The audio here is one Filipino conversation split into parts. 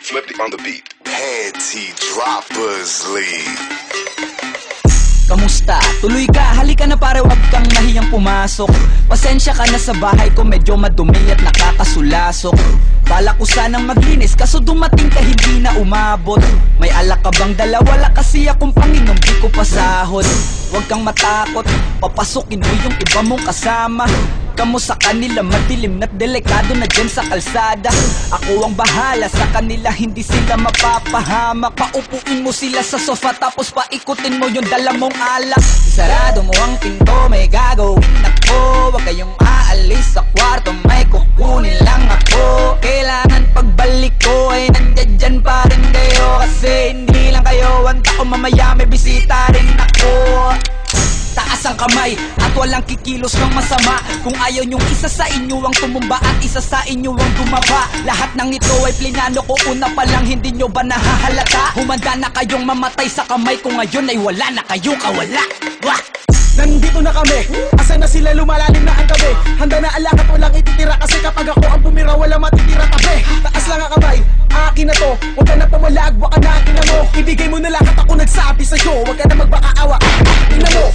Flippy on the beat. Panty droppers lead. Kamusta? Tuloy ka, halika na pare, wag kang mahiyang pumasok. Pasensya ka na sa bahay ko, medyo madumi at nakakasulasok. Bala ko sanang maglinis, kaso dumating ka hindi na umabot. May alak ka bang dala? Wala kasi akong panginom, di ko pasahod. Wag kang matakot, papasukin mo yung iba mong kasama. Kamo sa kanila madilim na't delikado na dyan sa kalsada. Ako ang bahala sa kanila, hindi sila mapapahamak. Paupuin mo sila sa sofa tapos paikutin mo yung dala mong alak. Isarado mo ang pinto, may gagawin ako. Huwag kayong aalis sa kwarto, may kukunin lang ako. Kailangan pagbalik ko ay nandiyan dyan pa rin kayo. Kasi hindi lang kayo ang tao, mamaya may bisita rin ako. Taas ang kamay at walang kikilos ng masama. Kung ayaw nyong isa sa inyo ang tumumba at isa sa inyo ang dumaba. Lahat ng ito ay plinano ko una pa lang, hindi nyo ba nahahalata? Humanda na kayong mamatay sa kamay ko ngayon ay wala na kayong kawala. Wah! Nandito na kami, asa na sila, lumalalim na ang gabi. Handa na alak at walang ititira, kasi kapag ako ang pumira wala matitira tabi. Taas lang ang kamay, akin na to. Huwag ka na pamalag, baka na akin na mo. Ibigay mo na lahat, ako nagsabi sa'yo. Huwag ka na magbakaawa, ina mo.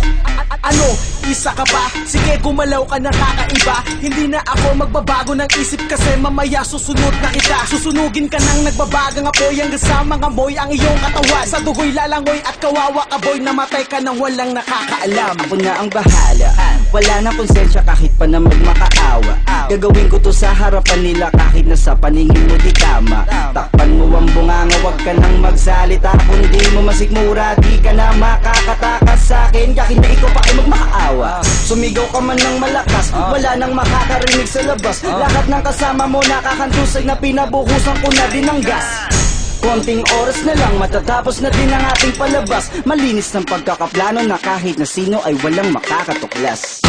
Ano, isa ka ba? Sige, gumalaw ka na kakaiba. Hindi na ako magbabago ng isip, kasi mamaya susunod na kita. Susunugin ka ng nagbabagang apoy hanggang sa mga moy ang iyong katawan. Sa dugoy lalangoy at kawawa ka boy, namatay ka nang walang nakakaalam. Ako na ang bahala, wala nang konsensya kahit pa na magmakaawa. Gagawin ko to sa harapan nila kahit na sa paningin mo di tama. Takpan mo ang bunganga, wag ka nang magsalita. Kung di mo masigmura, di ka na makakatakas sa akin. Kahit na ikaw pa ay magmakaawa. Sumigaw ka man ng malakas, wala nang makakarinig sa labas. Lahat ng kasama mo nakakantusay na pinabuhusan ko na din ng gas. Konting oras na lang, matatapos na din ang ating palabas. Malinis ng pagkakaplano na kahit na sino ay walang makakatuklas.